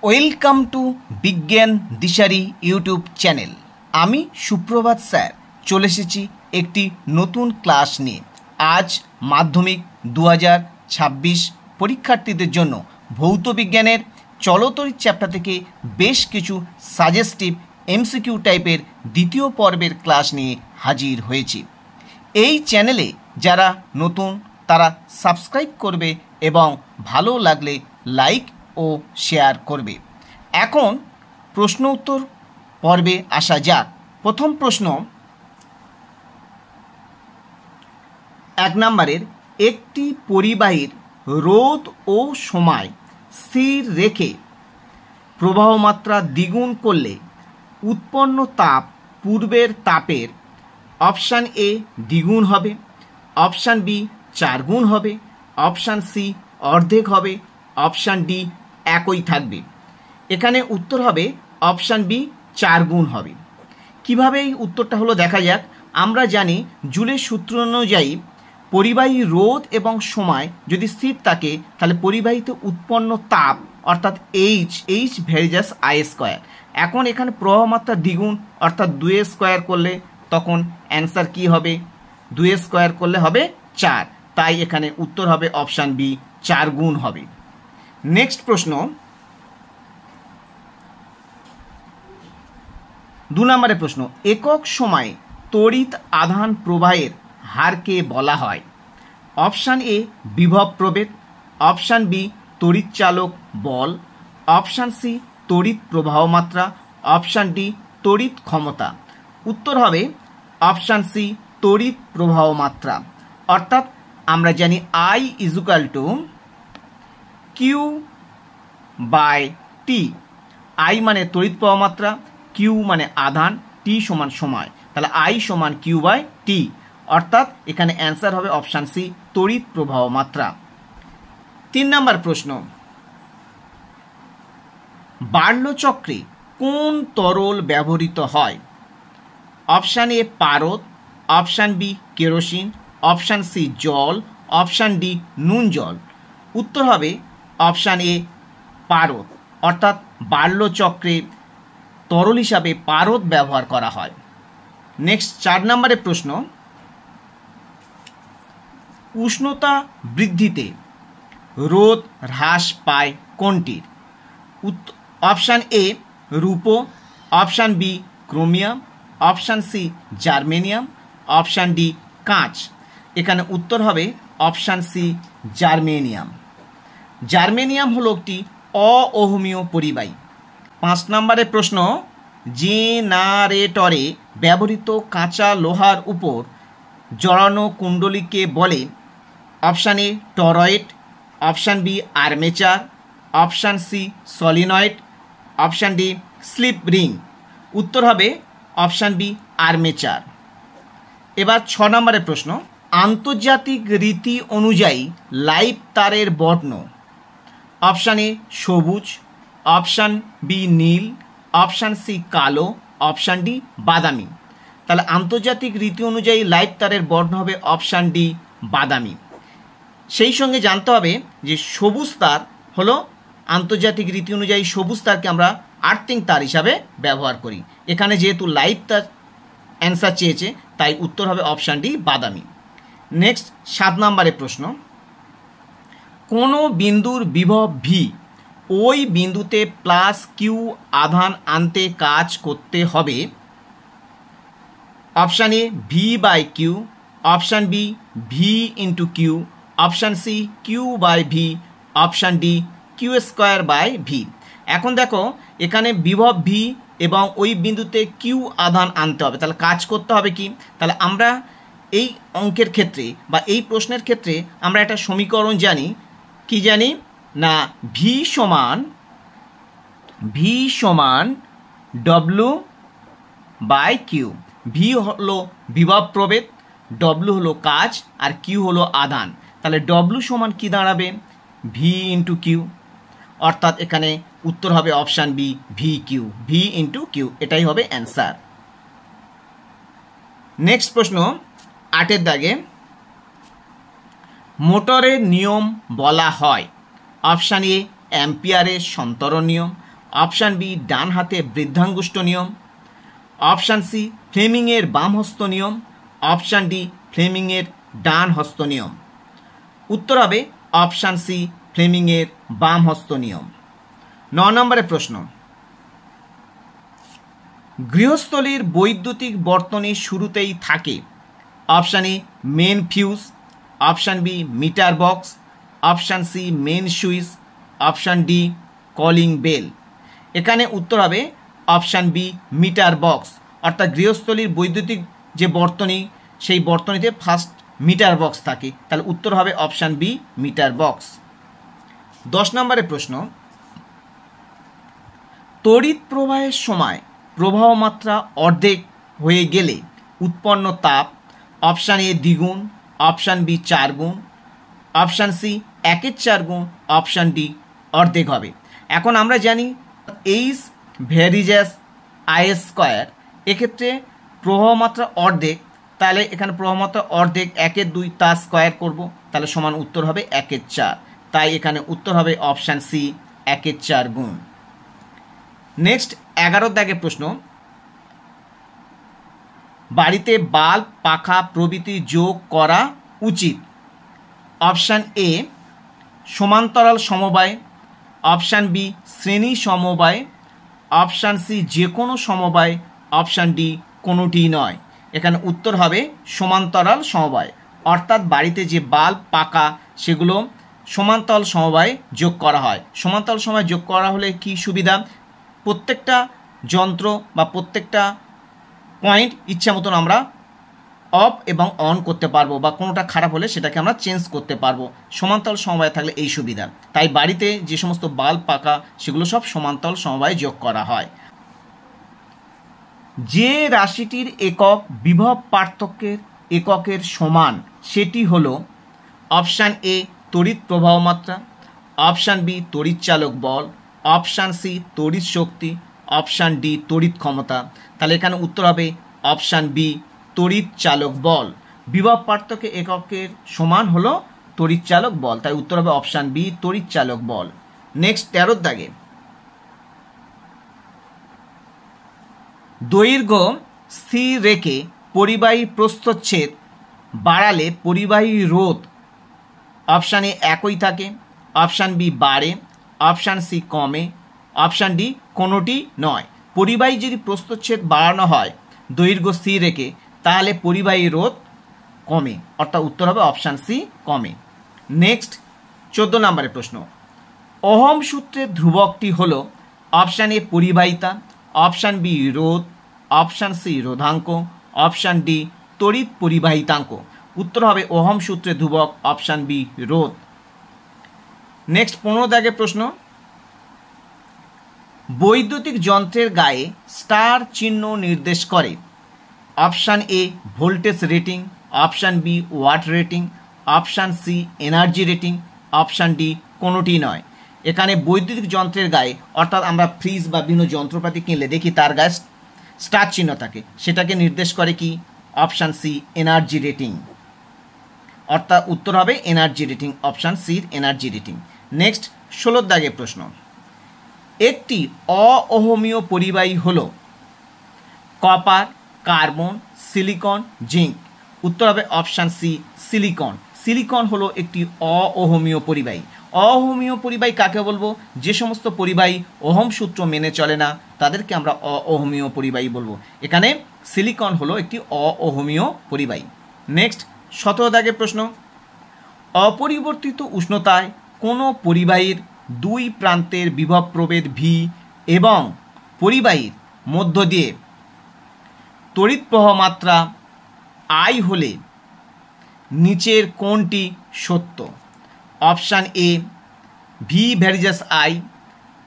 Welcome to বিজ্ঞান দিশারি YouTube channel. আমি সুপ্রভাত স্যার চলে এসেছি একটি নতুন ক্লাস নিয়ে। আজ মাধ্যমিক 2026 পরীক্ষার্থীদের জন্য ভৌত বিজ্ঞানের চলতরিৎ চ্যাপ্টার থেকে বেশ কিছু সাজেস্টিভ এমসিকিউ টাইপের দ্বিতীয় পর্বের ক্লাস নিয়ে হাজির হয়েছি। এই চ্যানেলে যারা নতুন তারা সাবস্ক্রাইব করবে এবং ভালো লাগলে লাইক ও শেয়ার করবে। এখন প্রশ্ন উত্তর পর্বে আসা যাক। প্রথম প্রশ্ন 1 নম্বরের, একটি পরিবাহীর রোধ ও সময় স্থির রেখে প্রবাহ মাত্রা দ্বিগুণ করলে উৎপন্ন তাপ পূর্বের তাপের অপশান এ দ্বিগুণ হবে, অপশান বি 4 গুণ হবে, অপশান সি অর্ধেক হবে, অপশান ডি একই থাকবে। এখানে উত্তর হবে অপশান বি 4 গুণ হবে। কিভাবে এই উত্তরটা হলো দেখা যাক। আমরা জানি জুলের সূত্র অনুযায়ী পরিবাহী রোধ এবং সময় যদি স্থির থাকে তাহলে পরিবাহীতে উৎপন্ন তাপ অর্থাৎ এইচ ভেরিজাস আই স্কোয়ার। এখন এখানে প্রবাহ মাত্রা দ্বিগুণ অর্থাৎ 2 স্কোয়ার করলে তখন অ্যান্সার কি হবে? 2 স্কোয়ার করলে হবে 4, তাই এখানে উত্তর হবে অপশান বি 4 গুণ হবে। নেক্সট প্রশ্ন 2 নম্বরের প্রশ্ন, একক সময়ে তড়িৎ আধান প্রবাহের হারকে বলা হয়। অপশান এ বিভব প্রভেদ, অপশান বি তড়িৎ চালক বল, অপশান সি তড়িৎ প্রবাহ মাত্রা, অপশান ডি তড়িৎ ক্ষমতা। উত্তর হবে অপশান সি তড়িৎ প্রবাহ মাত্রা। অর্থাৎ আমরা জানি I is equal to Q by T. I মানে তড়িৎ প্রবাহ মাত্রা, কিউ মানে আধান, টি সমান সময়, তাহলে আই সমান কিউ বাই টি। অর্থাৎ এখানে অ্যান্সার হবে অপশান সি তড়িৎ প্রবাহ মাত্রা। 3 নম্বর প্রশ্ন, বার্লো চক্রে কোন তরল ব্যবহৃত হয়? অপশান এ পারদ, option B kerosene, option C জল, অপশান ডি নুন জল। উত্তর হবে অপশান এ পারদ। অর্থাৎ বার্লো চক্রে তরল হিসাবে পারদ ব্যবহার করা হয়। নেক্সট 4 নম্বরের প্রশ্ন, উষ্ণতা বৃদ্ধিতে রোধ হ্রাস পায় কোনটির? অপশান এ রূপো, option B chromium, option C germanium, option D কাঁচ। এখানে উত্তর হবে অপশান সি জার্মেনিয়াম। জার্মেনিয়াম হলো একটি অওহমীয় পরিবাহী। 5 নম্বরের প্রশ্ন, জেনারেটরে ব্যবহৃত কাঁচা লোহার উপর জড়ানো কুণ্ডলীকে বলে? Option A toroid, option B armature, option C solenoid, option D slip ring. উত্তর হবে অপশান বি আর্মেচার। এবার 6 নম্বরের প্রশ্ন, আন্তর্জাতিক রীতি অনুযায়ী লাইভ তারের বর্ণ? অপশান এ সবুজ, অপশান বি নীল, অপশান সি কালো, অপশান ডি বাদামি। তাহলে আন্তর্জাতিক রীতি অনুযায়ী লাইভ তারের বর্ণ হবে অপশান ডি বাদামি। সেই সঙ্গে জানতে হবে যে সবুজ তার হলো আন্তর্জাতিক রীতি অনুযায়ী সবুজ তারকে আমরা আর্থিং তার হিসাবে ব্যবহার করি। এখানে যেহেতু লাইভ তার অ্যান্সার চেয়েছে তাই উত্তর হবে অপশান ডি বাদামি। নেক্সট 7 নম্বরের প্রশ্ন, কোনো বিন্দুর বিভব ভি ওই বিন্দুতে প্লাস কিউ আধান আনতে কাজ করতে হবে? Option A V by Q, option B V into Q, option C Q by V, option D Q square by V. এখন দেখো এখানে বিভব ভি এবং ওই বিন্দুতে কিউ আধান আনতে হবে, তাহলে কাজ করতে হবে কি? তাহলে আমরা এই অঙ্কের ক্ষেত্রে বা এই প্রশ্নের ক্ষেত্রে আমরা একটা সমীকরণ জানি। কি জানি না, ভি সমান ডব্লু বাই কিউ। ভি হলো বিভব প্রভেদ, ডব্লু হলো কাজ, আর কিউ হলো আধান। তাহলে ডব্লু সমান কি দাঁড়াবে? V into Q. অর্থাৎ এখানে উত্তর হবে option B V Q, V into Q, এটাই হবে অ্যান্সার। নেক্সট প্রশ্ন 8 দাগে, মোটরের নিয়ম বলা হয়? অপশান এ অ্যাম্পিয়ারের সন্তরণ নিয়ম, অপশান বি ডান হাতে বৃদ্ধাঙ্গুষ্ঠ নিয়ম, অপশান সি ফ্লেমিংয়ের বাম হস্ত নিয়ম, অপশান ডি ফ্লেমিংয়ের ডান হস্ত নিয়ম। উত্তর হবে অপশান সি ফ্লেমিংয়ের বাম হস্ত নিয়ম। 9 নম্বরের প্রশ্ন, গৃহস্থলীর বৈদ্যুতিক বর্তনী শুরুতেই থাকে option A main fuse, option B meter box, option C main switch, option D calling bell. এখানে উত্তর হবে অপশান বি মিটার বক্স, অর্থাৎ গৃহস্থলীর বৈদ্যুতিক যে বর্তনী সেই বর্তনীতে ফার্স্ট মিটার বক্স থাকে, তাহলে উত্তর হবে অপশান বি মিটার বক্স। 10 নম্বরের প্রশ্ন, তড়িৎ প্রবাহের সময় প্রবাহ মাত্রা অর্ধেক হয়ে গেলে উৎপন্ন তাপ অপশান এ দ্বিগুণ, অপশান বি 4 গুণ, অপশান সি 1/4 গুণ, অপশান ডি অর্ধেক হবে। এখন আমরা জানি এইচ ভ্যারিজাস আই স্কোয়ার, এক্ষেত্রে প্রবাহ মাত্রা অর্ধেক, তাহলে এখানে প্রবাহ মাত্রা অর্ধেক 1/2 তার স্কোয়ার করব, তাহলে সমান উত্তর হবে 1/4, তাই এখানে উত্তর হবে অপশান সি 1/4 গুণ। নেক্সট 11 দাগের প্রশ্ন, বাড়িতে বাল্ব পাখা প্রভৃতি যোগ করা উচিত অপশান এ সমান্তরাল সমবায়, অপশান বি শ্রেণী সমবায়, অপশান সি যে কোনো সমবায়, অপশান ডি কোনোটি নয়। এখানে উত্তর হবে সমান্তরাল সমবায়, অর্থাৎ বাড়িতে যে বাল্ব পাখা সেগুলো সমান্তরাল সমবায় যোগ করা হয়। সমান্তরাল সমবায় যোগ করা হলে কি সুবিধা, প্রত্যেকটা যন্ত্র বা প্রত্যেকটা পয়েন্ট ইচ্ছা মতন আমরা অফ এবং অন করতে পারবো, বা কোনোটা খারাপ হলে সেটাকে আমরা চেঞ্জ করতে পারবো। সমান্তরাল সমবায় থাকলে এই সুবিধা, তাই বাড়িতে যে সমস্ত বাল্ব পাখা সেগুলো সব সমান্তরাল সমবায়ে যোগ করা হয়। যে রাশিটির একক বিভব পার্থক্যের এককের সমান সেটি হলো অপশান এ তড়িৎ প্রবাহ মাত্রা, অপশান বি তড়িৎ চালক বল, অপশান সি তড়িৎ শক্তি, অপশান ডি তড়িৎ ক্ষমতা। তাহলে এখানে উত্তর হবে অপশান বি তড়িৎ চালক বল। বিভব পার্থক্য এককের সমান হলো তড়িৎ চালক বল, তাই উত্তর হবে অপশান বি তড়িৎ চালক বল। নেক্সট 13 দাগে, দৈর্ঘ্য স্থির রেখে পরিবাহী প্রস্থচ্ছেদ বাড়ালে পরিবাহী রোধ অপশান এ একই থাকে, অপশান বি বাড়ে, অপশান সি কমে, অপশান ডি কোনোটি নয়। পরিবাহী যদি প্রস্থচ্ছেদ বাড়ানো হয় দৈর্ঘ্য স্থির রেখে, তাহলে পরিবাহী রোধ কমে, অর্থাৎ উত্তর হবে অপশান সি কমে। নেক্সট 14 নম্বরের প্রশ্ন, ওহম সূত্রের ধ্রুবকটি হল অপশান এ পরিবাহিতা, অপশান বি রোধ, অপশান সি রোধাঙ্ক, অপশান ডি তড়িৎ পরিবাহিতাঙ্ক। উত্তর হবে ওহম সূত্রের ধ্রুবক অপশান বি রোধ। নেক্সট 15 দাগের প্রশ্ন, বৈদ্যুতিক যন্ত্রের গায়ে স্টার চিহ্ন নির্দেশ করে option A voltage rating, option B watt rating, option C energy rating, option D কোনোটি নয়। এখানে বৈদ্যুতিক যন্ত্রের গায়ে, অর্থাৎ আমরা ফ্রিজ বা বিভিন্ন যন্ত্রপাতি কিনলে দেখি তার গায়ে স্টার চিহ্ন থাকে, সেটাকে নির্দেশ করে কি অপশান সি এনার্জি রেটিং, অর্থাৎ উত্তর হবে এনার্জি রেটিং, অপশান সির এনার্জি রেটিং। নেক্সট 16 দাগের প্রশ্ন, একটি অওহমীয় পরিবাহী হল কপার, কার্বন, সিলিকন, জিঙ্ক। উত্তর হবে অপশান সি সিলিকন। সিলিকন হলো একটি অওহমীয় পরিবাহী। অওহমীয় পরিবাহী কাকে বলবো, যে সমস্ত পরিবাহী ওহম সূত্র মেনে চলে না তাদেরকে আমরা অওহমীয় পরিবাহী বলবো। এখানে সিলিকন হলো একটি অওহমীয় পরিবাহী। নেক্সট 17 দাগের প্রশ্ন, অপরিবর্তিত উষ্ণতায় কোনো পরিবাহীর দুই প্রান্তের বিভব প্রভেদ ভি এবং পরিবাহীর মধ্য দিয়ে তড়িৎ প্রবাহ মাত্রা আই হলে নিচের কোনটি সত্য? Option A V varies as I,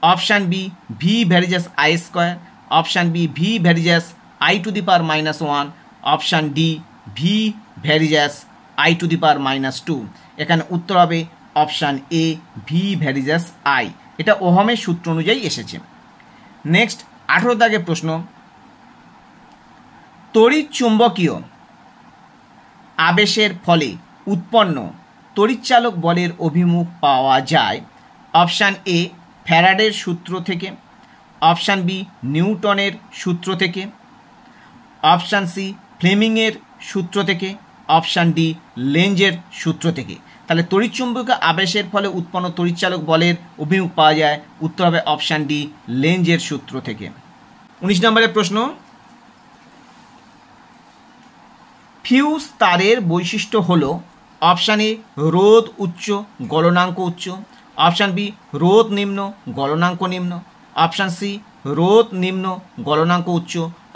option B V varies as I square, option B V varies as I to the power -1, option D V varies as I to the power -2। এখানে উত্তর হবে option A V varies as I. এটা ওহমের সূত্র অনুযায়ী এসেছে। Next 18 দাগের প্রশ্ন, তড়িৎ চুম্বকীয় আবেশের ফলে উৎপন্ন তড়িৎচালক বলের অভিমুখ পাওয়া যায় অপশান এ ফ্যারাডের সূত্র থেকে, অপশান বি নিউটনের সূত্র থেকে, অপশান সি ফ্লেমিংয়ের সূত্র থেকে, অপশান ডি লেঞ্জের সূত্র থেকে। তাহলে তড়িৎচুম্বকীয় আবেশের ফলে উৎপন্ন তড়িৎচালক বলের অভিমুখ পাওয়া যায়, উত্তর হবে অপশান ডি লেঞ্জের সূত্র থেকে। 19 নম্বরের প্রশ্ন, ফিউজ তারের বৈশিষ্ট্য হলো অপশান এ রোধ উচ্চ গলনাঙ্ক উচ্চ, অপশান বি রোধ নিম্ন গলনাঙ্ক নিম্ন, অপশান সি রোধ নিম্ন গলনাঙ্ক উচ্চ,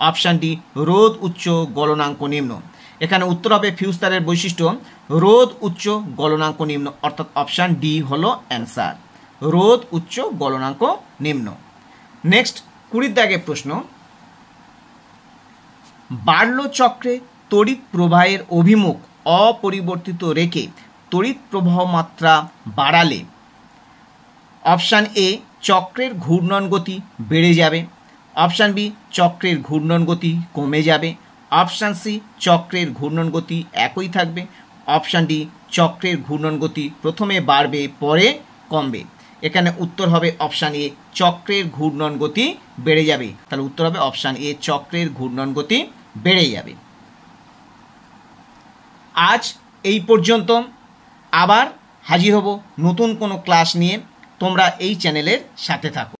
অপশান ডি রোধ উচ্চ গলনাঙ্ক নিম্ন। এখানে উত্তর হবে ফিউজ তারের বৈশিষ্ট্য রোধ উচ্চ গলনাঙ্ক নিম্ন, অর্থাৎ অপশান ডি হলো অ্যান্সার, রোধ উচ্চ গলনাঙ্ক নিম্ন। নেক্সট 20 দাগের প্রশ্ন, বার্লো চক্রে তড়িৎ প্রবাহের অভিমুখ অপরিবর্তিত রেখে তড়িৎ প্রবাহ মাত্রা বাড়ালে অপশান এ চক্রের ঘূর্ণন গতি বেড়ে যাবে, অপশান বি চক্রের ঘূর্ণন গতি কমে যাবে, অপশান সি চক্রের ঘূর্ণন গতি একই থাকবে, অপশান ডি চক্রের ঘূর্ণন গতি প্রথমে বাড়বে পরে কমবে। এখানে উত্তর হবে অপশান এ চক্রের ঘূর্ণন গতি বেড়ে যাবে। তাহলে উত্তর হবে অপশান এ চক্রের ঘূর্ণন গতি বেড়ে যাবে। আজ এই পর্যন্ত, আবার হাজির হব নতুন কোনো ক্লাস নিয়ে। তোমরা এই চ্যানেলের সাথে থাকো।